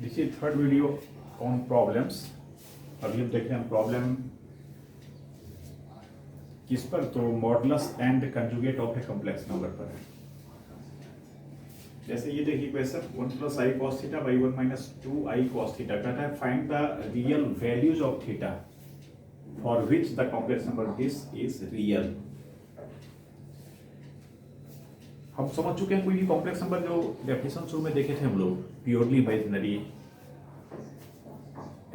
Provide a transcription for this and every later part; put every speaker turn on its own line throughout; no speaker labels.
This is third video on problems. अभी हम देख रहे हैं प्रॉब्लम किस पर, तो modulus and conjugate of a complex number पर है। जैसे ये देखिए question 1 + i cos theta by 1 - 2i cos theta कहता है find the real values of theta for which the complex number this is real. हम समझ चुके हैं कोई भी कॉम्प्लेक्स नंबर जो डेफिनेशन शुरू में देखे थे हम लोग, purely imaginary,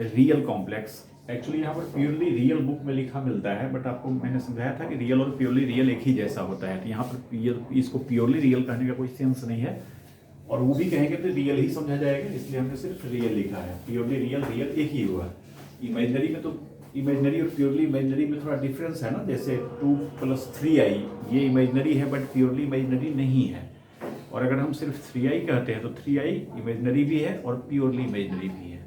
real complex. Actually यहाँ पर प्योरली रियल बुक में लिखा मिलता है, बट आपको मैंने समझाया था कि रियल और प्योरली रियल एक ही जैसा होता है। तो यहाँ पर इसको प्योरली रियल कहने का कोई सेंस नहीं है, और वो भी कहेंगे तो रियल ही समझा जाएगा, इसलिए हमने सिर्फ रियल लिखा है। प्योरली रियल रियल एक ही हुआ। इमेजिनरी में तो इमेजिनरी और प्योरली इमेजिनरी में थोड़ा डिफरेंस है ना। जैसे 2 + 3i ये इमेजिनरी है बट प्योरली इमेजिनरी नहीं है। और अगर हम सिर्फ 3i कहते हैं तो 3i इमेजिनरी भी है और प्योरली इमेजिनरी भी है।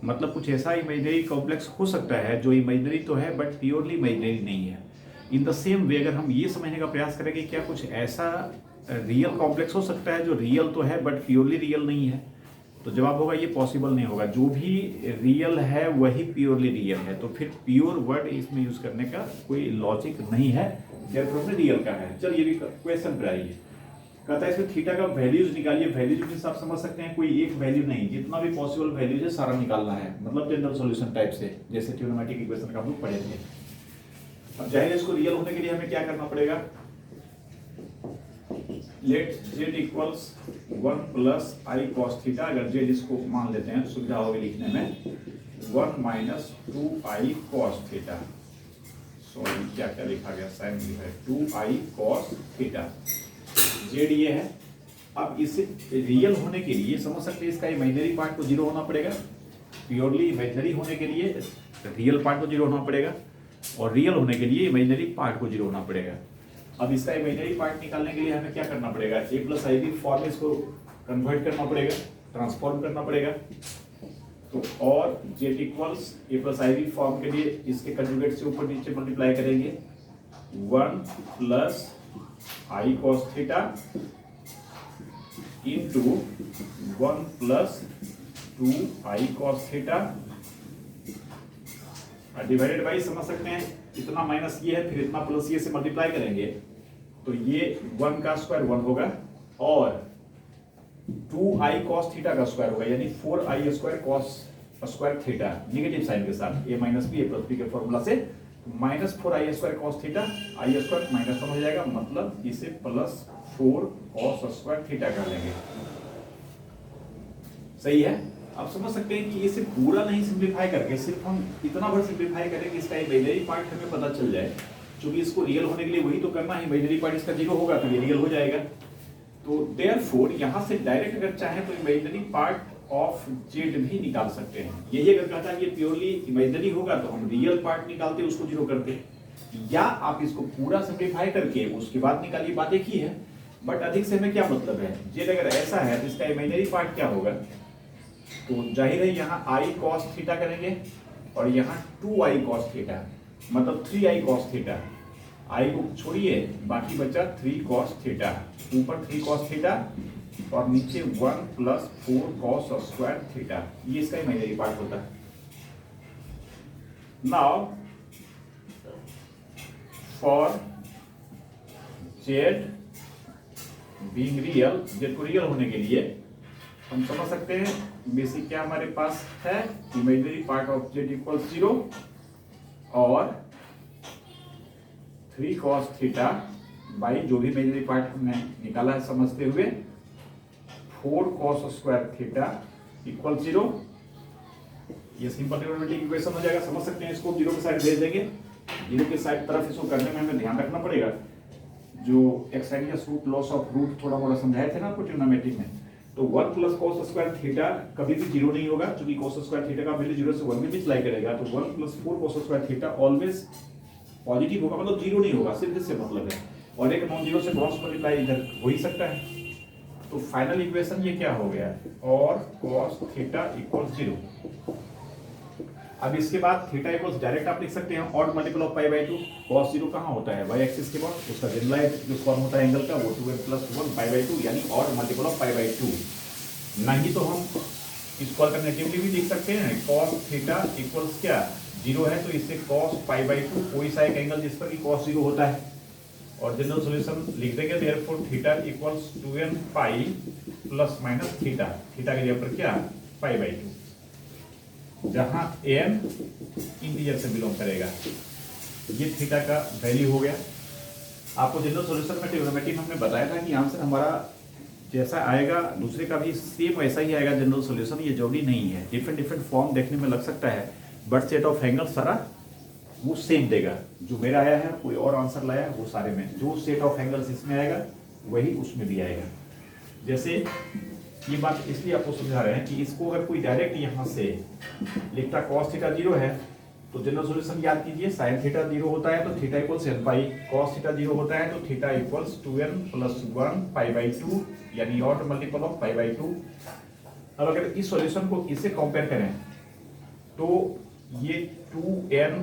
मतलब कुछ ऐसा इमेजिनरी कॉम्प्लेक्स हो सकता है जो इमेजिनरी तो है बट प्योरली इमेजिनरी नहीं है। इन द सेम वे अगर हम ये समझने का प्रयास करें कि क्या कुछ ऐसा रियल कॉम्प्लेक्स हो सकता है जो रियल तो है बट प्योरली रियल नहीं है, तो जवाब होगा ये पॉसिबल नहीं होगा। जो भी रियल है वही प्योरली रियल है, तो फिर प्योर वर्ड इसमें यूज करने का कोई लॉजिक नहीं है, जैसे रियल का है। चलिए भी क्वेश्चन पर आइए। कहता है इसमें थीटा का वैल्यूज निकालिए। वैल्यूज मींस आप समझ सकते हैं कोई एक वैल्यू नहीं, जितना भी पॉसिबल वैल्यूज है सारा निकालना है, मतलब जनरल सॉल्यूशन टाइप से, जैसे ट्रिग्नोमेट्रिक इक्वेशन का हम लोग पढ़े थे। अब जाहिर है इसको रियल होने के लिए हमें क्या करना पड़ेगा। Let z equals 1 + i cos theta. अगर z इसको मान लेते हैं तो सुविधा होगी लिखने में 1 - 2i cos थीटा। सॉरी क्या क्या लिखा गया, साइन है 2i cos थीटा। z ये है। अब इसे रियल होने के लिए समझ सकते हैं इसका इमेजिनरी पार्ट को 0 होना पड़ेगा। प्योरली इमेजिनरी होने के लिए रियल पार्ट को 0 होना पड़ेगा, और रियल होने के लिए इमेजिनरी पार्ट को 0 होना पड़ेगा। अब इसका इमेजिनरी पार्ट निकालने के लिए हमें क्या करना पड़ेगा, a + ib फॉर्म में इसको कन्वर्ट करना पड़ेगा, ट्रांसफॉर्म करना पड़ेगा। तो और z equals a + ib form के लिए इसके कंजुगेट से ऊपर नीचे मल्टीप्लाई करेंगे 1 + i cos theta into 1 + 2i cos theta divided by, समझ सकते हैं इतना माइनस ये है फिर इतना प्लस ये से मल्टीप्लाई करेंगे तो ये 1 का स्क्वायर 1 होगा और 2i cos थीटा का स्क्वायर होगा, यानी 4i square cos square theta negative sign के साथ, a - b a + b के फॉर्मूला से -4i square cos theta, i square -1 हो जाएगा, मतलब इसे +4 cos स्क्वायर थीटा कर लेंगे। सही है। आप समझ सकते हैं कि इसे पूरा नहीं सिंप्लीफाई करके सिर्फ हम इतना भर सिंप्लीफाई करें कि इसका इमेजिनरी पार्ट हमें पता चल जाए। क्योंकि इसको रियल होने के लिए वही तो करना है, इमेजिनरी पार्ट इसका 0 होगा तो ये रियल हो जाएगा। तो देयरफॉर यहाँ से डायरेक्ट अगर चाहें तो इमेजिनरी पार्ट ऑफ z भी निकाल सकते हैं। यही अगर कहता है ये प्योरली इमेजिनरी होगा तो हम रियल पार्ट निकालते उसको 0 करते, या आप इसको पूरा सिंप्लीफाई करके उसके बाद निकालिए, बात एक ही है। बट अधिक से हमें क्या मतलब है, z अगर ऐसा है तो इसका इमेजिनरी पार्ट क्या होगा, तो जाहिर है यहाँ i cos थीटा करेंगे और यहाँ 2i cos थीटा, मतलब 3i cos थीटा। i को छोड़िए बाकी बचा 3 cos थीटा, ऊपर 3 cos थीटा और नीचे 1 + 4 cos स्क्वायर थीटा। ये इसका इमेजिनरी पार्ट होता है। Now for z being real, z को रियल होने के लिए हम समझ सकते हैं बेसिक क्या हमारे पास है, इमेजिनरी पार्ट ऑफ z = 0 और 3 cos थीटा बाई जो भी इमेजिनरी पार्ट हमने निकाला है समझते हुए 4 cos स्क्वायर थीटा = 0। ये सिंपल ट्रिग्नोमेट्रिक इक्वेशन हो जाएगा। समझ सकते हैं इसको 0 के साइड भेज देंगे, 0 के साइड तरफ इसको करने में हमें ध्यान रखना पड़ेगा। जो एक्साइनियस रूट, लॉस ऑफ रूट थोड़ा मोड़ा समझाए थे ना आपको ट्रिग्नोमेट्रिक में, तो 1 + cos स्क्वायर थीटा कभी भी 0 नहीं होगा, क्योंकि cos स्क्वायर थीटा का वैल्यू 0 से 1 में मल्टीप्लाई करेगा, तो 1 + 4 cos square theta always positive होगा, मतलब 0 नहीं होगा, सिर्फ इससे मतलब है। और एक नॉन जीरो से क्रॉस मल्टीप्लाई इधर हो ही सकता है। तो फाइनल इक्वेशन ये क्या हो गया, और cos थीटा = 0। अब इसके बाद थीटा इक्वल्स डायरेक्ट आप लिख सकते हैं ऑड मल्टीपल ऑफ π/2। cos 0 कहाँ होता है, y एक्सिस के बाद, उसका जनरलाइज्ड जो फॉर्म होता है एंगल का वो 2n + 1 π/2, यानी ऑड मल्टीपल ऑफ π/2। नहीं तो हम इसको अल्टरनेटिवली भी लिख सकते हैं, cos थीटा इक्वल्स क्या 0 है, तो इससे cos पाई बाई 2 कोई सा एक एंगल जिस पर कि cos 0 होता है, और जनरल सॉल्यूशन लिख देंगे therefore theta equals 2n pi plus minus theta, theta के जगह पर क्या पाई बाई 2, जहां n इंटीजर से बिलोंग करेगा। ये थीटा का वैल्यू हो गया। आपको जनरल सॉल्यूशन में ट्रिग्नोमेट्री में हमने बताया था कि आंसर हमारा जैसा आएगा दूसरे का भी सेम वैसा ही आएगा जनरल सॉल्यूशन, ये जरूरी नहीं है, डिफरेंट डिफरेंट फॉर्म देखने में लग सकता है, बट सेट ऑफ एंगल सारा वो सेम देगा। जो मेरा आया है कोई और आंसर लाया है वो सारे में जो सेट ऑफ एंगल्स इसमें आएगा वही उसमें भी आएगा। जैसे ये बात इसलिए आपको समझा रहे हैं कि इसको अगर कोई डायरेक्ट यहाँ से लिखता cos थीटा 0 है तो जनरल सॉल्यूशन याद कीजिए, sin थीटा 0 होता है तो थीटा इक्वल्स n पाई, cos थीटा 0 होता है तो theta equals 2n plus 1 pi by 2, यानी odd multiple of pi by 2। अब अगर इस सॉल्यूशन को इससे कंपेयर करें तो ये 2n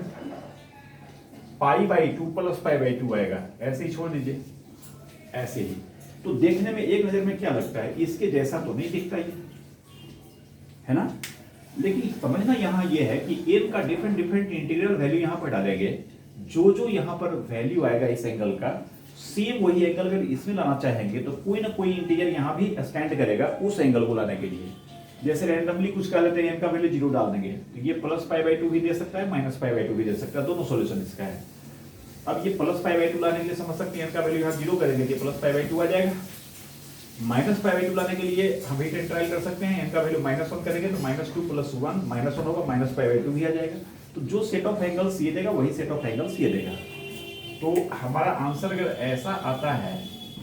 pi by 2 plus pi by 2 आएगा, ऐसे ही छोड़ दीजिए, ऐसे ही। तो देखने में एक नजर में क्या लगता है, इसके जैसा तो नहीं दिखता ये, है ना, लेकिन समझना यहाँ ये है कि n का डिफरेंट डिफरेंट इंटीग्रल वैल्यू यहाँ पर डालेंगे, जो जो यहाँ पर वैल्यू आएगा इस एंगल का, सेम वही एंगल अगर इसमें लाना चाहेंगे तो कोई ना कोई इंटीजर यहाँ भी स्टैंड करेगा उस एंगल को लाने के लिए। जैसे रैंडमली कुछ कर लेते हैं, n का वैल्यू 0 डाल देंगे तो ये प्लस पाई बाई 2 भी दे सकता है, माइनस पाई बाई 2 भी दे सकता है, दोनों सॉल्यूशन इसका है। अब ये प्लस पाई बाई 2 लाने के लिए समझ सकते हैं n का वैल्यू यहाँ 0 करेंगे तो प्लस पाई बाई 2 आ जाएगा। माइनस पाई बाई 2 लाने के लिए हम हिट एंड ट्रायल कर सकते हैं, n का वैल्यू -1 करेंगे तो -2 प्लस 1 -1 होगा, माइनस पाई बाई 2 भी आ जाएगा। तो जो सेट ऑफ एंगल्स ये देगा वही सेट ऑफ एंगल्स ये देगा। तो हमारा आंसर अगर ऐसा आता है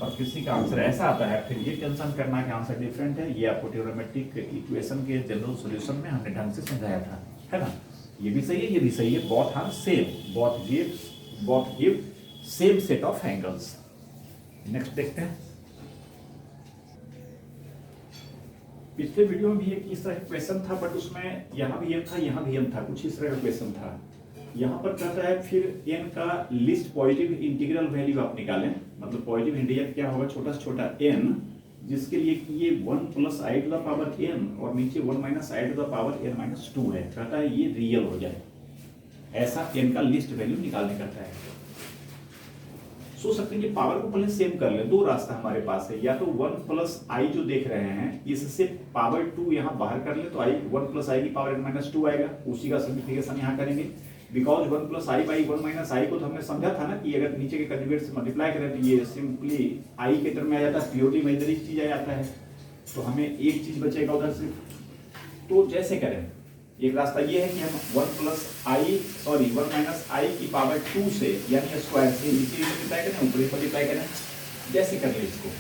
और किसी का आंसर ऐसा आता है, फिर ये टेंशन करना कि आंसर डिफरेंट है, ये आपको ट्रिग्नोमेट्रिक इक्वेशन के जनरल सॉल्यूशन में हमने ढंग से समझाया था, है ना। ये भी सही है, ये भी सही है, both are same, both give same set of angles. Next देखते हैं। पिछले वीडियो में भी एक इस तरह का क्वेश्चन था, बट उसमें यहाँ भी m था, यहाँ भी m था, कुछ इस तरह का क्वेश्चन था। यहाँ पर कहता है फिर n का लिस्ट पॉजिटिव इंटीग्रल वैल्यू आप निकालें, मतलब पॉजिटिव इंटीजर क्या होगा, छोटा से छोटा n, जिसके लिए कि ये 1 plus i to the power n और नीचे 1 minus i to the power n minus 2 है। कहता है ये रियल हो जाए, ऐसा n का लिस्ट वैल्यू निकालने कहता है। सोच सकते हैं कि पावर को पहले सेम कर ले, दो रास्ता हमारे पास है, या तो 1 प्लस आई जो देख रहे हैं इससे पावर 2 यहाँ बाहर कर ले तो आई 1 प्लस आई की पावर n माइनस 2 आएगा, उसी का सिंप्लीफिकेशन यहाँ करेंगे। Because 1 plus I by 1 minus I को तो हमने समझा था ना कि अगर नीचे के कंजुगेट से मल्टीप्लाई करें तो ये सिंपली आई के टर्म में आ जाता है, प्योरली इमेजिनरी चीज आ जाता है, तो हमें एक चीज बचेगा उधर से। तो जैसे करें, एक रास्ता ये है कि हम 1 प्लस आई 1 माइनस आई की पावर 2 से यानी स्क्वायर से नीचे मल्टीप्लाई करें, ऊपर मल्टीप्लाई करें, जैसे कर ले इसको।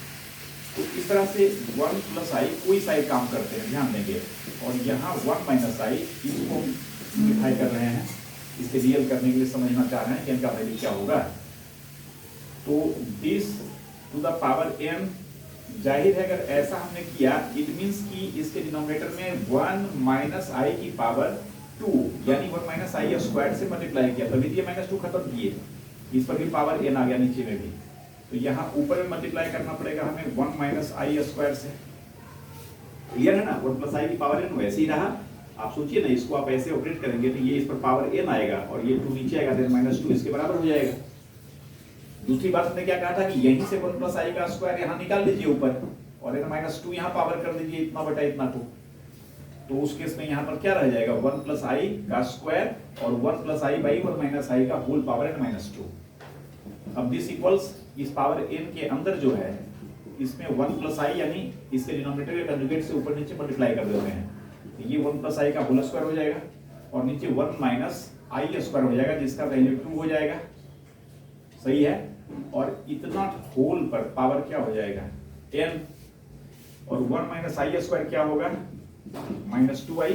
तो इस तरह से 1 प्लस आई कोई सा एक काम करते हैं, ध्यान देंगे, और यहाँ 1 माइनस आई इसको सिम्प्लीफाई कर रहे हैं, इसे रियल करने के लिए समझना चाह रहे हैं कि इनका वैल्यू क्या होगा। तो this to the power n, जाहिर है अगर ऐसा हमने किया इट मींस कि इसके डिनोमिनेटर में 1 माइनस आई की पावर 2 यानी 1 माइनस आई स्क्वायर से मल्टीप्लाई किया, तभी ये -2 खत्म किए, इस पर भी पावर n आ गया नीचे में भी, तो यहाँ ऊपर में मल्टीप्लाई करना पड़ेगा हमें 1 माइनस आई स्क्वायर से। क्लियर है ना, 1 प्लस आई की पावर n वैसे ही रहा। आप सोचिए ना, इसको आप ऐसे ऑपरेट करेंगे तो ये इस पर पावर n आएगा और ये 2 नीचे आएगा, देन -2 इसके बराबर हो जाएगा। दूसरी बात हमने क्या कहा था कि यहीं से 1 प्लस आई का स्क्वायर यहाँ निकाल लीजिए ऊपर, और n-2 यहाँ पावर कर दीजिए इतना बटा इतना को, तो उस केस में यहाँ पर क्या रह जाएगा 1 प्लस आई का स्क्वायर और 1 प्लस आई बाई 1 माइनस आई का होल पावर n-2। अब दिस इक्वल्स इस पावर n के अंदर जो है इसमें 1 प्लस आई यानी इसके डिनोमिनेटर के कंजुगेट से ऊपर नीचे मल्टीप्लाई कर देते हैं, तो ये 1 प्लस आई का होल स्क्वायर हो जाएगा और नीचे 1 माइनस आई स्क्वायर हो जाएगा जिसका वैल्यू 2 हो जाएगा, सही है। और इतना होल पर पावर क्या हो जाएगा n, और 1 माइनस आई स्क्वायर क्या होगा -2i,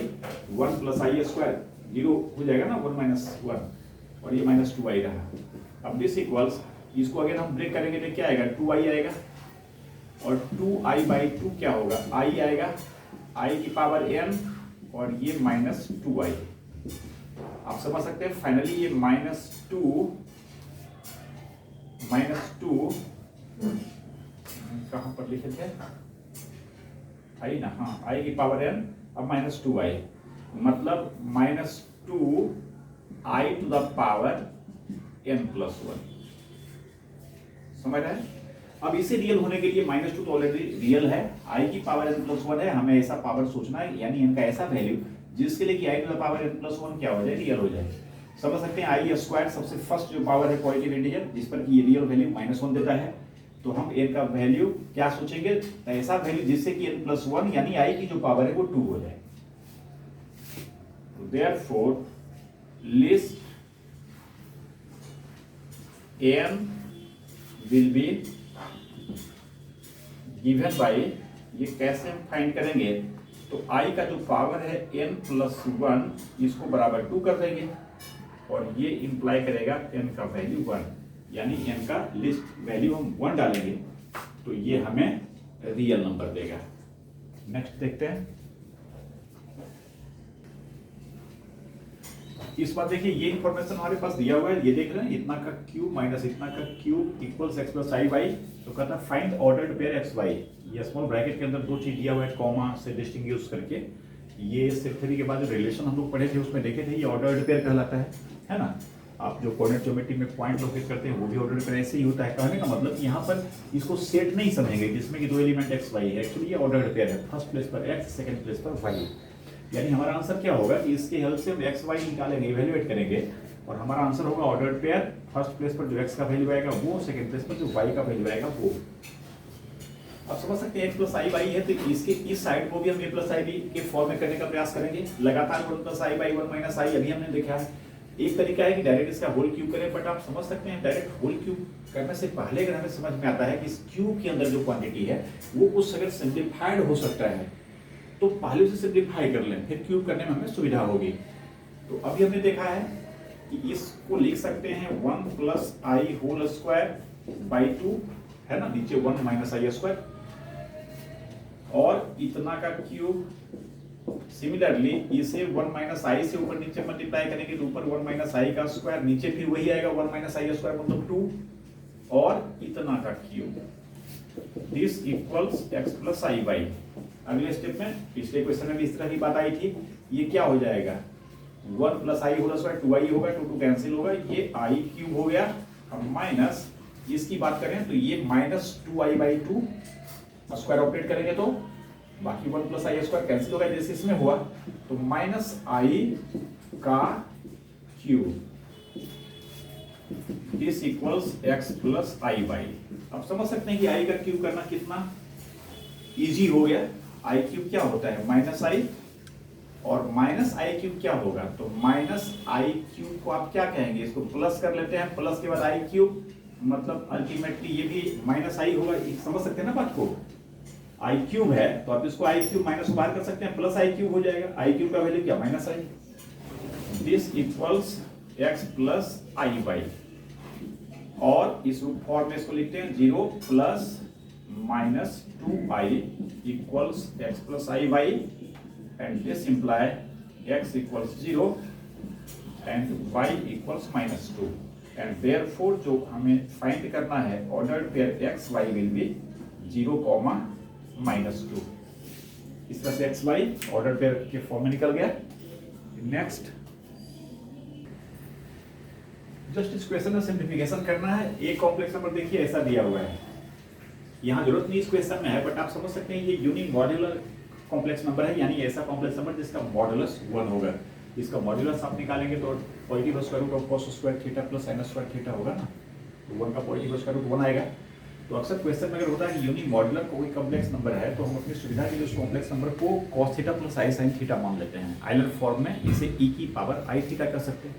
1 प्लस आई स्क्वायर 0 हो जाएगा ना, 1 माइनस 1 और ये -2i रहा। अब दिस इक्वल्स, इसको अगर हम ब्रेक करेंगे तो क्या आएगा 2i आएगा, और 2i बाई 2 क्या होगा i आएगा, i की पावर n और ये -2i। आप समझ सकते हैं फाइनली ये -2 कहाँ पर लिखे थे आई ना, हाँ आई की पावर n अब -2i मतलब -2i to the power n+1। समझ रहे हैं? अब इसे रियल होने के लिए -2 तो ऑलरेडी रियल है, i की पावर n+1 है, हमें ऐसा पावर सोचना है यानी n का ऐसा वैल्यू जिसके लिए कि i to the power n+1 क्या हो जाए, रियल हो जाए। समझ सकते हैं i स्क्वायर सबसे फर्स्ट जो पावर है पॉजिटिव इंटीजर जिस पर कि ये रियल वैल्यू -1 देता है, तो हम n का वैल्यू क्या सोचेंगे, ऐसा वैल्यू जिससे कि n+1 यानी i की जो पावर है वो 2 हो जाए। Therefore list n will be given by, ये कैसे हम फाइंड करेंगे, तो i का जो पावर है n+1 इसको बराबर 2 कर देंगे और ये इंप्लाई करेगा n का वैल्यू 1, यानी n का लिस्ट वैल्यू हम 1 डालेंगे तो ये हमें रियल नंबर देगा। नेक्स्ट देखते हैं। इस बार देखिए ये इंफॉर्मेशन हमारे पास दिया हुआ है, ये देख रहे हैं इतना का क्यूब माइनस इतना का क्यूब इक्वल्स x प्लस आई वाई, तो कहता है find ordered pair x y। ये स्मॉल ब्रैकेट के अंदर दो चीज दिया हुआ है कॉमा से डिस्टिंग्विश करके, ये स्टेप 3 के बाद जो रिलेशन हम लोग पढ़े थे उसमें देखे थे, ये ऑर्डर्ड पेयर कहलाता है ना। आप जो कोऑर्डिनेट ज्योमेट्री में पॉइंट लोकेट करते हैं वो भी ऑर्डर्ड पेयर ऐसे ही होता है। कहने का मतलब यहाँ पर इसको सेट नहीं समझेंगे जिसमें कि दो एलिमेंट x y है, एक्चुअली ये ऑर्डर्ड पेयर है, फर्स्ट प्लेस पर x सेकंड प्लेस पर y, यानी हमारा आंसर क्या होगा कि इसके हेल्प से हम एक्स वाई निकालेंगे, इवैल्यूएट करेंगे और हमारा आंसर होगा ऑर्डर्ड पेयर, फर्स्ट प्लेस पर जो एक्स का वैल्यू आएगा वो, सेकंड प्लेस पर जो वाई का वैल्यू आएगा वो। अब समझ सकते हैं x प्लस आई वाई है तो इसके इस साइड को भी हम a प्लस आई बी के फॉर्म में करने का प्रयास करेंगे। लगातार 1 प्लस आई बाई 1 माइनस आई अभी हमने देखा है। एक तरीका है कि डायरेक्ट इसका होल क्यूब करें, बट आप समझ सकते हैं डायरेक्ट होल क्यूब करने से पहले अगर हमें समझ में आता है कि इस क्यूब के अंदर जो क्वांटिटी है वो कुछ अगर सिंप्लीफाइड हो सकता है तो पहले उसे सिंप्लीफाई कर लें, फिर क्यूब करने में हमें सुविधा होगी। तो अभी हमने देखा है कि इसको लिख सकते हैं 1 plus i whole square by 2 है ना, नीचे 1 माइनस आई स्क्वायर और इतना का क्यूब। सिमिलरली इसे 1 माइनस आई से ऊपर नीचे मल्टीप्लाई करेंगे तो ऊपर 1 माइनस आई का स्क्वायर, नीचे फिर वही आएगा 1 माइनस आई स्क्वायर मतलब 2 और इतना का cube. This equals x plus I by. अगले स्टेप में पिछले क्वेश्चन में भी इस तरह की बात आई थी, ये क्या हो जाएगा 1 plus i whole square 2i होगा, 2 कैंसिल होगा, ये i क्यूब हो गया। अब माइनस इसकी बात करें तो ये minus 2i by 2 square operate करेंगे तो बाकी 1 प्लस आई स्क्वायर कैंसिल होगा जैसे इसमें हुआ, तो माइनस आई का cube this equals x plus I by. अब समझ सकते हैं कि i का क्यूब करना कितना इजी हो गया। i क्यूब क्या होता है माइनस आई और माइनस आई क्यूब क्या होगा, तो माइनस आई क्यूब को आप क्या कहेंगे, इसको प्लस कर लेते हैं, प्लस के बाद आई क्यूब मतलब अल्टीमेटली ये भी माइनस आई होगा। समझ सकते हैं ना बात को, आई क्यूब है तो आप इसको आई क्यूब माइनस बाहर कर सकते हैं, प्लस आई क्यूब हो जाएगा, आई क्यूब का वैल्यू क्या minus I. This equals x plus I by और इस रूप फॉर्म में इसको लिखते हैं 0 plus minus 2i equals x plus I by and this imply x equals 0 and y equals minus 2 and therefore जो हमें फाइंड करना है ordered pair x y will be 0, -2। इस तरह से x y ऑर्डर्ड पेयर के फॉर्म में निकल गया। नेक्स्ट जस्ट इस क्वेश्चन में सिंप्लीफिकेशन करना है। एक कॉम्प्लेक्स नंबर देखिए ऐसा दिया हुआ है, यहाँ जरूरत नहीं इस क्वेश्चन में है बट आप समझ सकते हैं ये यूनिक मॉड्यूलर कॉम्प्लेक्स नंबर है, यानी ऐसा कॉम्प्लेक्स नंबर जिसका मॉडुलस 1 होगा। इसका मॉड्यूलस आप निकालेंगे तो positive square root of cos square theta plus sin square theta होगा ना, तो 1 का पॉजिटिव स्क्वायर रूट 1 आएगा। तो अक्सर क्वेश्चन में अगर होता है कि यूनिक मॉड्यूलर कोई कॉम्प्लेक्स नंबर है तो हम अपनी सुविधा के लिए उस कॉम्प्लेक्स नंबर को cos theta plus i sin theta मान लेते हैं। आइलर फॉर्म में इसे e की पावर i थीटा कर सकते हैं।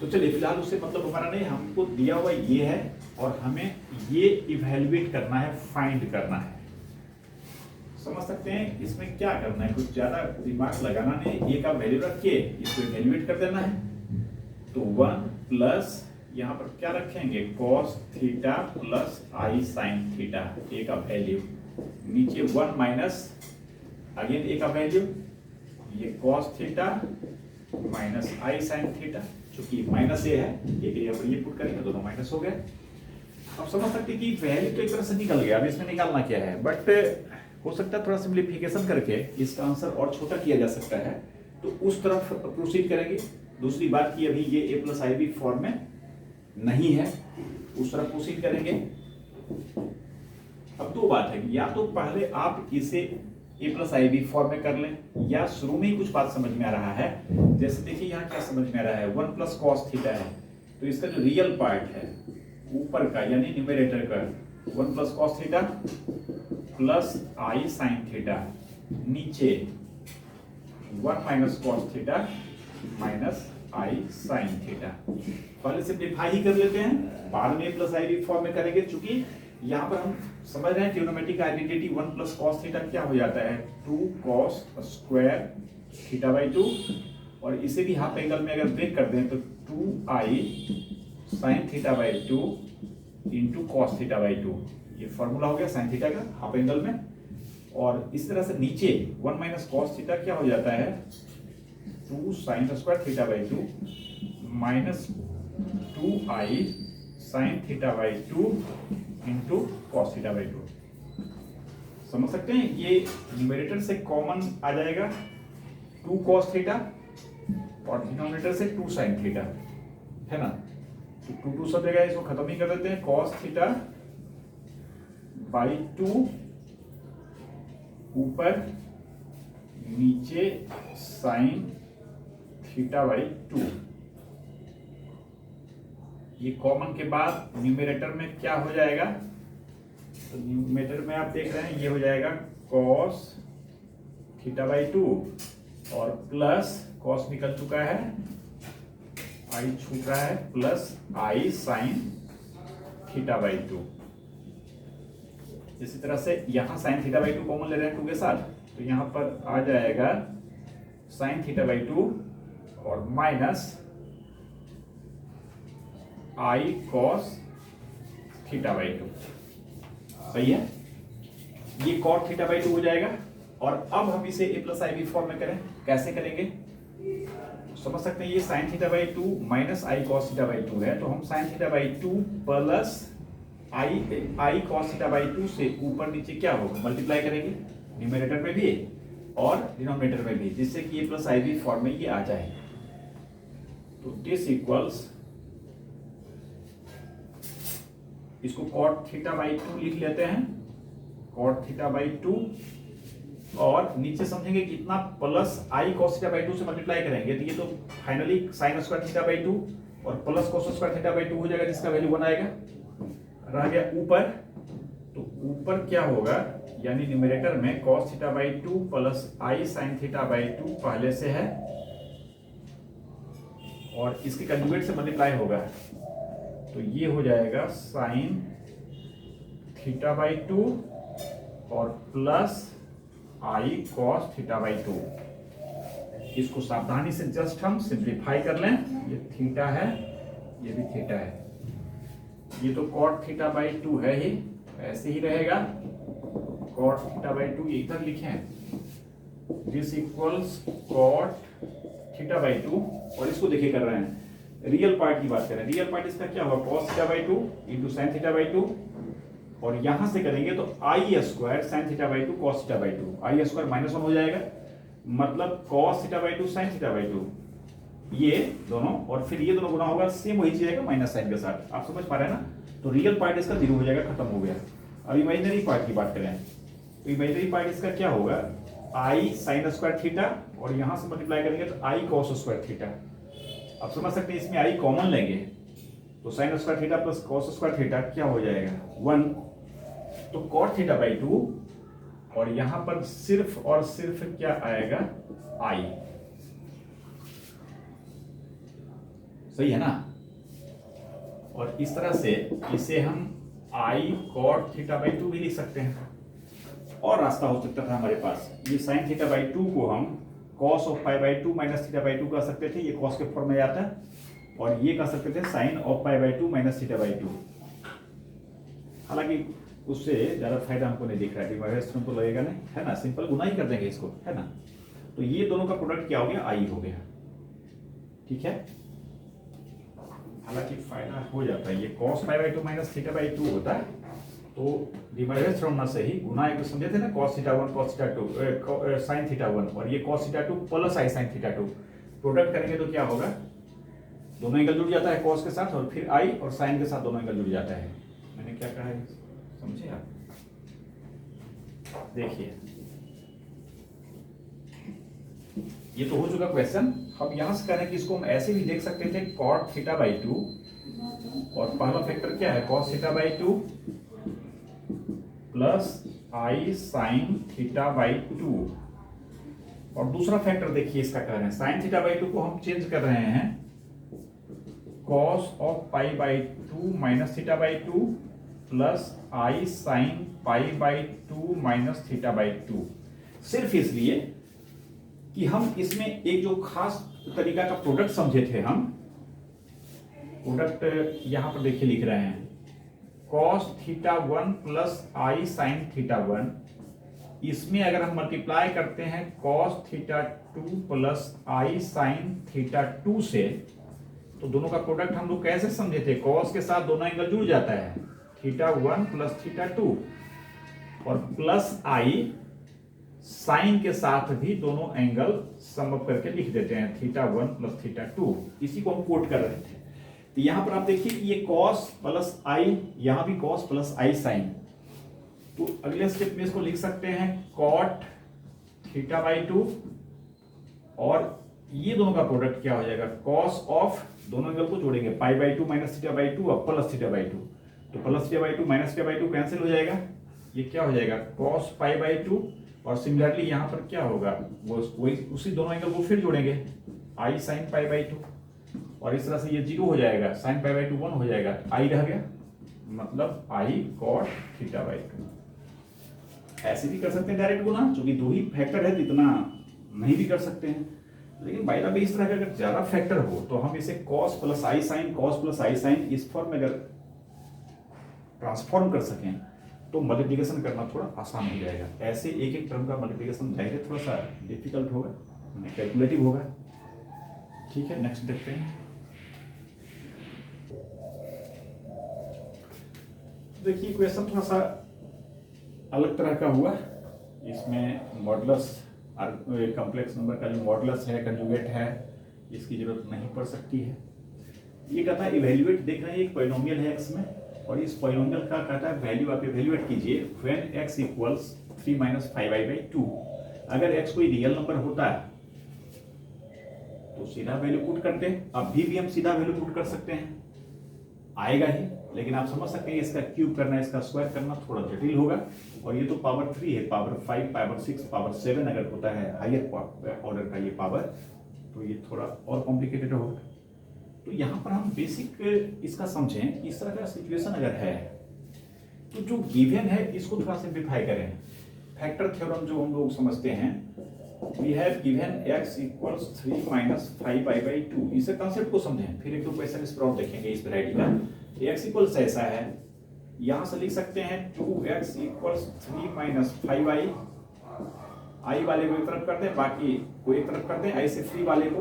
तो चलिए फिलहाल उससे मतलब हमारा नहीं, हमको दिया हुआ ये है और हमें ये इवैल्यूएट करना है, फाइंड करना है। समझ सकते हैं इसमें क्या करना है, कुछ ज्यादा दिमाग लगाना नहीं, ये का वैल्यू रख के इसको इवैल्यूएट कर देना है। तो 1 प्लस यहाँ पर क्या रखेंगे cos theta plus i sin theta, A का वैल्यू, नीचे 1 माइनस अगेन ए का वैल्यू, ये cos theta minus i sin theta, चूंकि माइनस ए है एक यहाँ पर ये पुट करेंगे दोनों माइनस हो गए। अब समझ सकते हैं कि वैल्यू तो एक तरह से निकल गया, अब इसमें निकालना क्या है, बट हो सकता है थोड़ा सिंप्लीफिकेशन करके इसका आंसर और छोटा किया जा सकता है, तो उस तरफ प्रोसीड करेंगे। दूसरी बात कि अभी ये ए प्लस आई बी फॉर्म में नहीं है, उस तरफ प्रोसीड करेंगे। अब दो बात है, या तो पहले आप इसे ए प्लस आई बी फॉर्म में कर लें, या शुरू में ही कुछ बात समझ में आ रहा है। जैसे देखिए यहाँ क्या समझ में आ रहा है, 1 प्लस कॉस थीटा है, तो इसका जो रियल पार्ट है ऊपर का यानी न्यूमरेटर का 1 प्लस कॉस थीटा प्लस आई साइन थीटा, नीचे 1 माइनस कॉस थीटा माइनस आई साइन थीटा। पहले सिंप्लीफाई ही कर लेते हैं, बाद में प्लस आई बी फॉर्म में करेंगे। चूंकि यहाँ पर हम समझ रहे हैं trigonometric identity 1 plus cos theta क्या हो जाता है, 2 कॉस स्क्वायर थीटा बाई 2, और इसे भी हाफ एंगल में अगर ब्रेक कर दें तो 2i sign theta by 2 into cos theta by 2, ये फॉर्मूला हो गया साइन थीटा का हाफ एंगल में। और इस तरह से नीचे 1 माइनस कॉस थीटा क्या हो जाता है, 2 sine square theta by 2 minus 2i sign theta by 2 into cos theta by 2। समझ सकते हैं, ये न्यूमरेटर से कॉमन आ जाएगा 2 कॉस थीटा और डिनोमिनेटर से 2 साइन थीटा, है ना। तो 2 सब जगह इसको खत्म ही कर देते हैं, कॉस थीटा बाई 2 ऊपर नीचे साइन थीटा बाई 2। ये कॉमन के बाद न्यूमरेटर में क्या हो जाएगा, तो न्यूमरेटर में आप देख रहे हैं ये हो जाएगा कॉस थीटा बाई 2 और प्लस कॉस निकल चुका है, आई छूट रहा है, plus I sign theta by 2। इसी तरह से यहां साइन थीटा बाई 2 कॉमन ले रहे हैं 2 के साथ, तो यहां पर आ जाएगा साइन थीटा बाई 2 और minus I cos theta by 2। सही है, ये कॉट थीटा बाई 2 हो जाएगा। और अब हम इसे ए प्लस आई बी फॉर्म में करें, कैसे करेंगे समझ सकते हैं। ये sign theta by 2 minus I cos theta by 2 है, तो हम sign theta by 2 plus I cos theta by 2 से ऊपर नीचे क्या होगा, मल्टीप्लाई करेंगे न्यूमरेटर में भी और डिनोमिनेटर में भी, जिससे कि ए प्लस आई बी फॉर्म में ये आ जाए। तो दिस इक्वल्स, इसको कॉट थीटा बाई 2 लिख लेते हैं, कॉट थीटा बाई 2, और नीचे समझेंगे कितना, plus I cos theta by 2 से मल्टीप्लाई करेंगे, तो ये तो finally sine square theta by 2 और plus cos square theta by 2 हो जाएगा, जिसका वैल्यू 1 आएगा। रह गया ऊपर, तो ऊपर क्या होगा, यानी न्यूमरेटर में cos theta by 2 plus I sign theta by 2 पहले से है, और इसके कंजुगेट से मल्टीप्लाई होगा, तो ये हो जाएगा साइन थीटा बाई 2 और plus I cos theta by 2। इसको सावधानी से जस्ट हम सिंप्लीफाई कर लें, ये थीटा है, ये भी थीटा है, ये तो कॉट थीटा बाई 2 है ही, ऐसे ही रहेगा, कॉट थीटा बाई 2 इधर लिखें, this equals cot theta by 2, और इसको देखिए कर रहे हैं रियल पार्ट की बात करें, रियल पार्ट इसका क्या होगा, cos theta by 2 into sine theta by 2, और यहां से करेंगे तो I square sine theta by 2 cos theta by 2, I square minus 1 हो जाएगा, मतलब cos theta by 2 sine theta by 2, ये दोनों, और फिर ये दोनों गुना होगा, सेम वही चीज आएगा माइनस साइन के साथ। आप समझ पा रहे हैं ना, तो रियल पार्ट इसका 0 हो जाएगा, खत्म हो गया। अब इमेजिनरी पार्ट की बात करें, तो इमेजिनरी पार्ट इसका क्या होगा, आई साइन स्क्वायर थीटा, और यहां से मल्टीप्लाई करेंगे तो आई कॉस स्क्वायर थीटा। अब समझ सकते हैं, इसमें आई कॉमन लेंगे तो sine square theta plus cos square theta क्या हो जाएगा 1, तो कॉट थीटा बाई 2, और यहां पर सिर्फ और सिर्फ क्या आएगा, आई। सही है ना, और इस तरह से इसे हम आई कॉट थीटा बाई 2 भी लिख सकते हैं। और रास्ता हो सकता था हमारे पास, ये साइन थीटा बाई 2 को हम cos of pi by 2 minus theta by 2 कर सकते थे, ये कॉस के फॉर्म में आता है, और ये कर सकते थे sine of pi by 2 minus theta by 2। हालांकि उससे ज्यादा फायदा हमको नहीं दिख रहा है, हमको लगेगा नहीं, है ना, सिंपल गुना ही कर देंगे इसको, है ना। तो ये दोनों का प्रोडक्ट क्या हो गया, आई हो गया, ठीक है। हालांकि फायदा हो जाता है, ये cos pi by 2 minus theta by 2 होता है, तो डिवाइडेड फ्रॉम ना से ही गुना एक समझे थे ना cos theta 1 cos theta 2 sin theta 1 और ये cos theta 2 plus i sin theta 2 product करेंगे तो क्या होगा, दोनों एंगल जुड़ जाता है cos के साथ और फिर i और sin के साथ दोनों एंगल जुड़ जाता है। मैंने क्या कहा है समझे आप? देखिए ये तो हो चुका क्वेश्चन। हम यहां से कह रहे हैं कि इसको हम ऐसे भी देख सकते थे cot थीटा बाई 2 और पहला फैक्टर क्या है cos theta by 2 plus i sin theta by 2 और दूसरा फैक्टर देखिए इसका कह रहे हैं sin थीटा बाई 2 को हम चेंज कर रहे हैं cos of pi by 2 minus theta by 2 plus i sin pi by 2 minus theta by 2, सिर्फ इसलिए कि हम इसमें एक जो खास तरीका का प्रोडक्ट समझे थे। हम प्रोडक्ट यहां पर देखिए लिख रहे हैं cos theta 1 plus i sin theta 1, इसमें अगर हम मल्टीप्लाई करते हैं cos theta 2 plus i sin theta 2 से, तो दोनों का प्रोडक्ट हम लोग कैसे समझे थे, cos के साथ दोनों एंगल जुड़ जाता है थीटा 1 प्लस थीटा 2 और प्लस i साइन के साथ भी दोनों एंगल सम अप करके लिख देते हैं थीटा 1 प्लस थीटा 2, इसी को हम कोट कर रहे थे। तो यहां पर आप देखिए कि ये cos प्लस i, यहां भी cos प्लस i साइन, तो अगले स्टेप में इसको लिख सकते हैं cot थीटा बाई 2 और ये दोनों का प्रोडक्ट क्या हो जाएगा cos ऑफ, दोनों एंगल को जोड़ेंगे पाई बाई 2 माइनस थीटा बाई 2 और प्लस थीटा बाई 2, तो plus theta by 2 minus theta by 2 cancel हो जाएगा, ये क्या हो जाएगा cos पाई बाई 2 और सिमिलरली यहां पर क्या होगा, वो वही उसी दोनों एंगल को फिर जोड़ेंगे i sin पाई बाई 2 और इस तरह से ये 0 हो जाएगा, sin पाई बाई 2 1 हो जाएगा, i रह गया, मतलब i cot थीटा बाई 2। ऐसे भी कर सकते हैं डायरेक्ट गुना, क्योंकि दो ही फैक्टर है तो इतना नहीं भी कर सकते हैं, लेकिन बाय द वे इस तरह का अगर ज्यादा फैक्टर हो तो हम इसे cos plus i sin cos plus i sin इस फॉर्म में अगर ट्रांसफॉर्म कर सकें तो मल्टीप्लिकेशन करना थोड़ा आसान हो जाएगा। ऐसे एक एक टर्म का मल्टीप्लिकेशन जाहिर थोड़ा सा डिफिकल्ट होगा, कैलकुलेटिव होगा। ठीक है, नेक्स्ट देखते हैं। देखिए क्वेश्चन थोड़ा सा अलग तरह का हुआ, इसमें मॉडुलस कॉम्प्लेक्स नंबर का जो मॉडुलस है, कंजुगेट है, इसकी जरूरत नहीं पड़ सकती है। ये कहता है इवेल्युएट, देख रहे हैं एक पॉलिनोमियल है x में और इस पॉलिनोमियल का कहता है वैल्यू आप इवेल्युएट कीजिए when x equals 3 minus 5i by 2। अगर x कोई रियल नंबर होता है तो सीधा वैल्यू पुट करते हैं, अभी भी हम सीधा वैल्यू पुट कर सकते हैं, आएगा ही, लेकिन आप समझ सकते हैं इसका क्यूब करना, इसका स्क्वायर करना थोड़ा जटिल होगा। और ये तो पावर 3 है, पावर 5, पावर 6, पावर 7 अगर होता है हायर ऑर्डर का ये पावर, तो ये थोड़ा और कॉम्प्लिकेटेड होगा। तो यहाँ पर हम बेसिक इसका समझें, इस तरह का सिचुएशन अगर है तो जो गिवन है इसको थोड़ा सिंप्लीफाई करें। फैक्टर थ्योरम जो हम लोग समझते हैं, we have given x equals 3 minus 5i by 2, इसे कंसेप्ट को समझें, फिर एक दो क्वेश्चन इस पर और देखेंगे इस वैरायटी का। x इक्वल्स ऐसा है, यहां से लिख सकते हैं 2x equals 3 minus 5i, i वाले को एक तरफ करते हैं, बाकी को एक तरफ करते हैं, i से फ्री वाले को,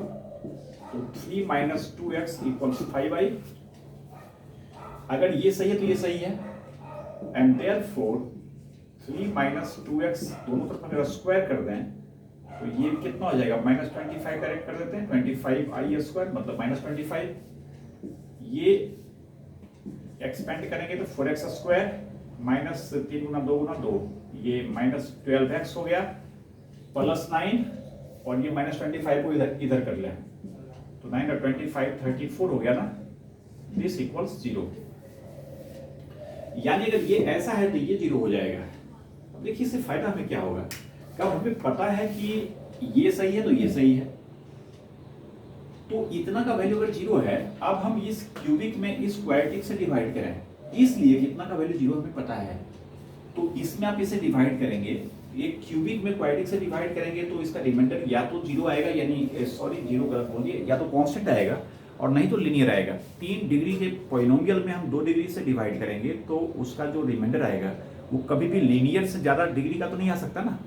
तो 3 माइनस 2x इक्वल्स 5i। अगर ये सही है तो ये सही है, एंड देयरफॉर 3 माइनस 2x दोनों तरफ अगर स्क्वायर कर दें तो ये कितना हो जाएगा, माइनस 25 डायरेक्ट कर देते हैं, 25i स्क्वायर मतलब माइनस 25, ये एक्सपेंड करेंगे तो 4x स्क्वायर माइनस 3 गुना 2 गुना 2, ये माइनस 12x हो गया, प्लस 9 और ये माइनस 25 को इधर कर लें तो 9 और 25 34 हो गया ना, दिस इक्वल्स 0। यानी अगर ये ऐसा है तो ये 0 हो जाएगा। अब देखिए इससे फायदा हमें क्या होगा, कब हमें पता है कि ये सही है तो ये सही है, तो इतना का वैल्यू अगर 0 है, अब हम इस क्यूबिक में इस क्वाड्रेटिक से डिवाइड करें, इसलिए कितना का वैल्यू 0 हमें पता है, तो इसमें आप इसे डिवाइड करेंगे, एक क्यूबिक में क्वाड्रेटिक से डिवाइड करेंगे तो इसका रिमाइंडर या तो 0 आएगा, यानी सॉरी 0 गलत बोल दिए, या तो कांस्टेंट आएगा और नहीं तो लीनियर आएगा। 3 डिग्री के पॉलिनोमियल में हम 2 डिग्री से डिवाइड करेंगे तो उसका जो रिमाइंडर आएगा वो कभी भी लीनियर से ज्यादा डिग्री का तो नहीं आ सकता ना।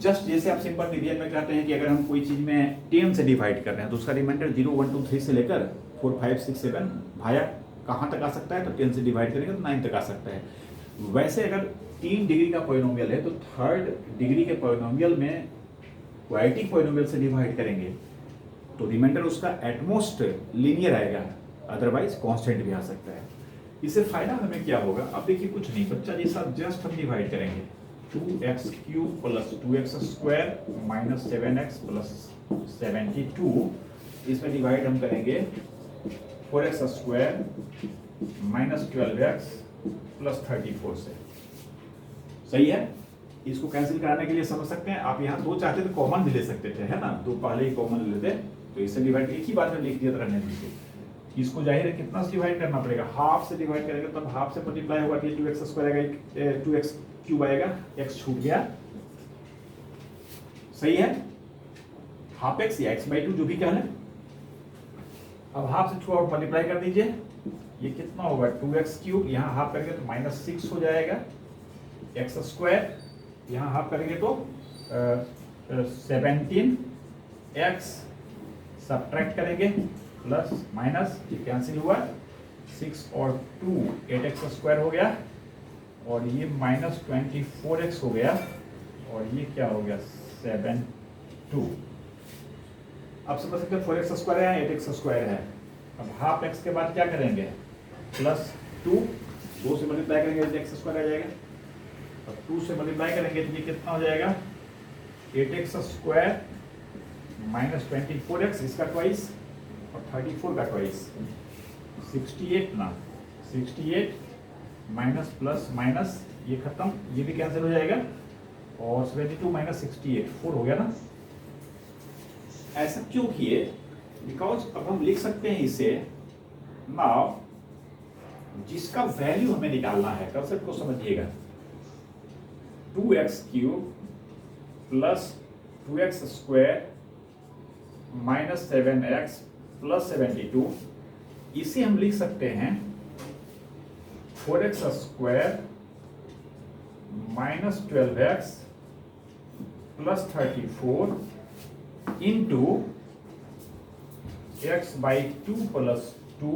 जस्ट जैसे आप सिंपल डिवीजन में कहते हैं कि अगर हम कोई चीज में 10 से डिवाइड कर रहे हैं तो उसका रिमाइंडर 0 1 2 3 से लेकर 4 5 6 7 भाया कहाँ तक आ सकता है, तो 10 से डिवाइड करेंगे तो 9 तक आ सकता है। वैसे अगर 3 डिग्री का पॉलिनोमियल है तो थर्ड डिग्री के पॉलिनोमियल में क्वाड्रेटिक पॉलिनोमियल से डिवाइड करेंगे तो रिमाइंडर उसका एटमोस्ट लीनियर आएगा, अदरवाइज कांस्टेंट भी आ सकता है। इससे फायदा हमें क्या होगा, अब देखिए कुछ नहीं, बच्चा जी साहब जस्ट हम डिवाइड करेंगे 2x³ plus 2x² minus 7x plus 72, इसमें डिवाइड हम करेंगे 4x² माइनस 12x प्लस 34 से। सही है, इसको कैंसिल कराने के लिए समझ सकते हैं आप, यहाँ 2 चाहते तो कॉमन भी ले सकते थे, है ना, 2 पहले ही कॉमन लेते तो इससे डिवाइड एक ही बार में लिख दिया रहने दीजिए। इसको जाहिर है कितना से डिवाइड करना पड़ेगा, हाफ से डिवाइड करेंगे तब हाफ से मल्टीप्लाई होगा, 2x² आएगा, 2x³ आएगा, x छूट गया। सही है, हाफ x या x/2 जो भी कह लें। अब हाफ से थ्रू आउट मल्टीप्लाई कर दीजिए, ये कितना होगा 2x³, यहाँ हाफ करेंगे तो -6 हो जाएगा, x², यहाँ हाफ करेंगे तो 17x, सब्ट्रैक्ट करेंगे प्लस माइनस, ये कैंसिल हुआ, 6 और 2 8x² हो गया, और ये -24x हो गया, और ये क्या हो गया 7/2। अब समझ सकते हैं 4x² है, 8x² है। अब हाफ x के बाद क्या करेंगे, +2, 2 से मल्टीप्लाई करेंगे 8x² आ जाएगा, अब 2 से मल्टीप्लाई करेंगे तो ये कितना हो जाएगा 8x² माइनस 24x, इसका ट्वाइस, और 34 का ट्वाइस, 68 ना, 68 माइनस प्लस माइनस, ये खत्म, ये भी कैंसिल हो जाएगा, और 72 माइनस 68 4 हो गया ना। ऐसा क्यों किए, बिकॉज अब हम लिख सकते हैं इसे, नाउ जिसका वैल्यू हमें निकालना है, कंसेप्ट को समझिएगा, 2x³ plus 2x² minus 7x plus 72, इसे हम लिख सकते हैं 4x² minus 12x plus 34 into x/2 plus 2।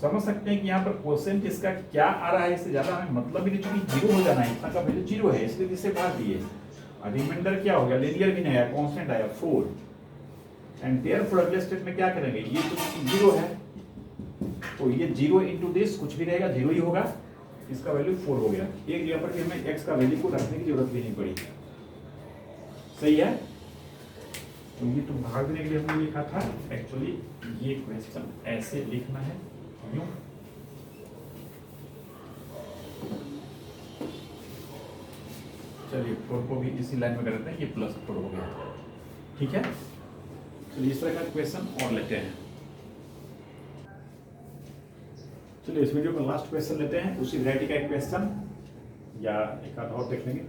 समझ सकते हैं कि यहाँ पर क्वेश्चन इसका क्या आ रहा है, इससे ज्यादा हमें मतलब ही नहीं, चूंकि 0 हो जाना है, इतना का वैल्यू 0 है, इसलिए इसे भाग दिए। रिमाइंडर क्या हो गया, लीनियर भी नहीं आया, कांस्टेंट आया 4, एंड देयरफॉर अगले स्टेप में क्या करेंगे, ये तो 0 है तो ये 0 इंटू दिस कुछ भी रहेगा 0 ही होगा, इसका वैल्यू 4 हो गया। एक जगह पर हमें x का वैल्यू को रखने की जरूरत भी नहीं पड़ी। सही है, तो ये तो भाग देने के लिए हमने लिखा था, एक्चुअली ये क्वेश्चन ऐसे लिखना है, यूं, चलिए 4 को भी इसी लाइन में कर देते हैं, ये +4 हो गया, ठीक है। चलिए इस तरह का क्वेश्चन और लेते हैं। चलिए इस वीडियो का लास्ट क्वेश्चन लेते हैं, उसी वैरायटी का एक क्वेश्चन, या एक आध और देख लेंगे।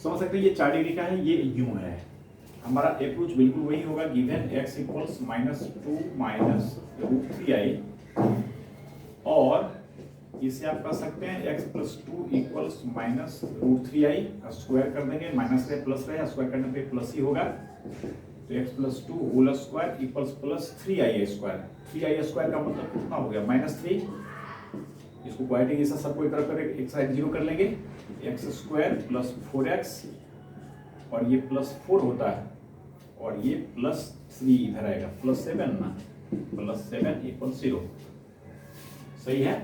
समझ सकते हैं ये 4 डिग्री का है, ये यूं है, हमारा अप्रोच बिल्कुल वही होगा, given x equals -2 minus √3i, और इसे आप कर सकते हैं x + 2 equals minus √3i, square कर देंगे, माइनस रहे प्लस रहे, स्क्वायर करने पे प्लस ही होगा, तो x + 2 whole square equals +3i²। 3i² का मतलब कितना हो गया -3, इसको क्वाड्रेटिक ऐसा सब को एक तरफ करके एक साइड 0 कर लेंगे, x² प्लस 4x, और ये +4 होता है, और ये +3 इधर आएगा, +7 ना, +7 = 0। सही है,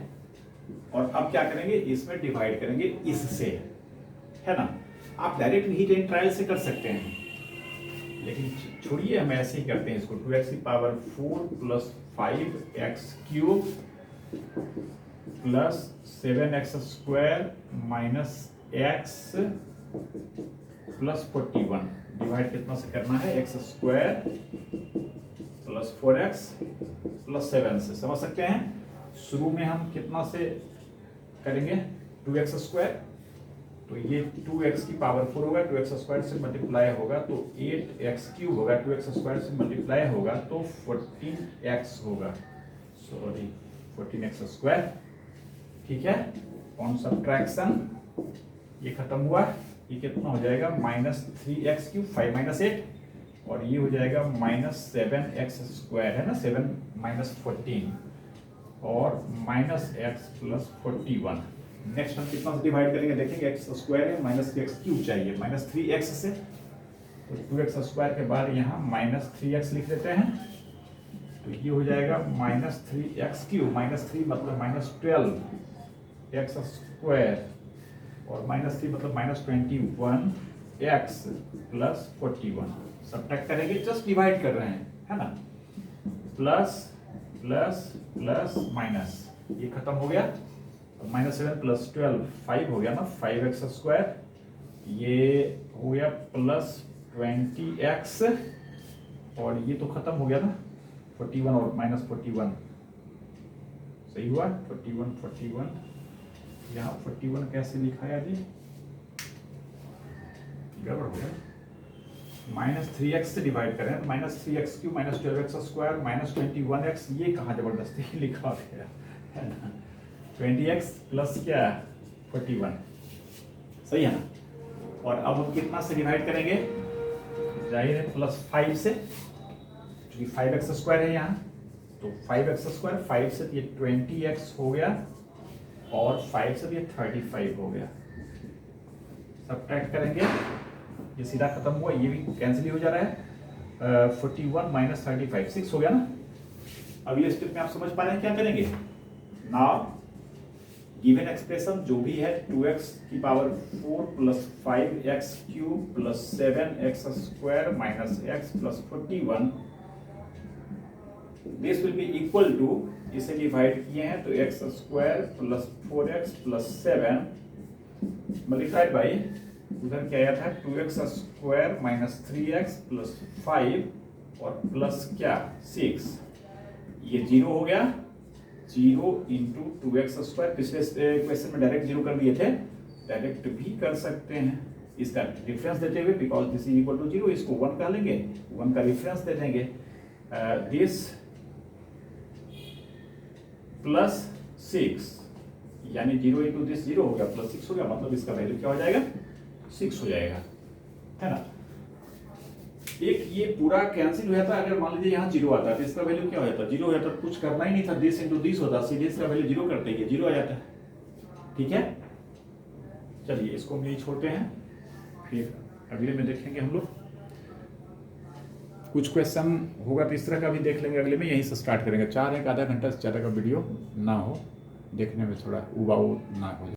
और अब क्या करेंगे, इसमें डिवाइड करेंगे इससे, है ना। आप डायरेक्ट हीट एंड ट्रायल से कर सकते हैं, लेकिन छोड़िए हम ऐसे ही करते हैं इसको, 2x⁴ plus 5x³ plus 7x² minus x plus 41, divide कितना से करना है, x² प्लस 4x प्लस 7 से। समझ सकते हैं, शुरू में हम कितना से करेंगे, 2x², तो ये 2x⁴ होगा, 2x² से मल्टीप्लाई होगा तो 8x³ होगा, 2x² से मल्टीप्लाई होगा तो 14x होगा, सॉरी 14x², ठीक है। ऑन सब्ट्रैक्शन ये खत्म हुआ, ये कितना हो जाएगा -3x³, 5 - 8, और ये हो जाएगा -7x², है ना, 7 - 14, और माइनस एक्स प्लस 41। नेक्स्ट हम कितना से डिवाइड करेंगे देखेंगे, एक्स स्क्वायर है माइनस एक्स क्यूब चाहिए, माइनस 3x से, तो 2x स्क्वायर के बाद यहाँ माइनस 3x लिख देते हैं, तो ये हो जाएगा माइनस 3x क्यूब, माइनस 3 मतलब माइनस 12x स्क्वायर, और माइनस 3 मतलब माइनस 21x प्लस 41। सब्ट्रैक्ट करेंगे, जस्ट डिवाइड कर रहे हैं, है ना, प्लस प्लस प्लस माइनस, ये खत्म हो गया, माइनस 7 प्लस 12 5 हो गया ना, 5x स्क्वायर, ये हो गया प्लस 20x, और ये तो खत्म हो गया ना, 41 और माइनस 41 सही हुआ, 41 यहाँ 41 कैसे लिखा है जी, गड़बड़ हो गया, माइनस 3x से डिवाइड करें, minus 3x cube minus 12x square minus 21x, ये कहाँ जबरदस्ती लिखा गया है ना, 20x प्लस क्या 41 सही है ना। और अब हम कितना से डिवाइड करेंगे, जाहिर है प्लस 5 से, क्योंकि 5x स्क्वायर है यहाँ, तो 5x स्क्वायर, 5 से ये 20x हो गया, और 5 से ये 35 हो गया, सब्ट्रैक्ट करेंगे, ये सीधा खत्म हुआ, ये भी कैंसिल हो जा रहा है, 41 माइनस 35 6 हो गया ना। अब ये स्टेप में आप समझ पा रहे हैं क्या करेंगे, नाउ गिवन एक्सप्रेशन जो भी है 2x की power 4 plus 5x cube plus 7x square minus x plus 41, this will be equal to, इसे डिवाइड किए हैं तो x square plus 4x plus 7 multiplied by, उधर क्या आया था 2x square minus 3x plus 5 और प्लस क्या 6, ये 0 हो गया, 0 इंटू 2x स्क्वायर, पिछले क्वेश्चन में डायरेक्ट 0 कर दिए थे, डायरेक्ट भी कर सकते हैं, इसका डिफरेंस देते हुए, because this is equal to 0, इसको 1 कर लेंगे, 1 का डिफरेंस दे देंगे, दिस प्लस 6, यानी 0 इंटू दिस 0 हो गया प्लस 6 हो गया, मतलब इसका वैल्यू क्या हो जाएगा 6 हो जाएगा, है ना। एक ये पूरा कैंसिल हो जाता, अगर मान लीजिए यहाँ 0 आता है तो इसका वैल्यू क्या हो जाता, 0 हो जाता, कुछ करना ही नहीं था, दिस इंटू दिस होता, सीधे इसका वैल्यू 0 करते ही 0 आ जाता है, ठीक है। चलिए इसको हम यही छोड़ते हैं, फिर अगले में देखेंगे हम लोग, कुछ क्वेश्चन होगा तो इस तरह का भी देख लेंगे, अगले में यहीं से स्टार्ट करेंगे, 4 एक आधा घंटा से ज़्यादा का वीडियो ना हो, देखने में थोड़ा उबाऊ ना हो।